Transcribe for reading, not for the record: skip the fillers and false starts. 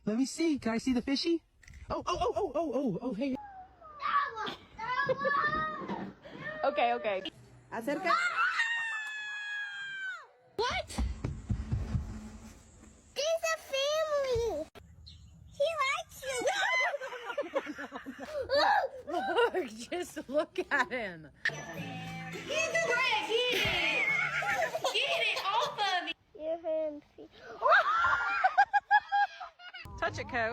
Let me see. Can I see the fishy? Oh, hey. Okay. Acerca. What? There's a family. He likes you. Look, just look at him. Get the bread. Get it off of me. Your hand. Touch it, Co.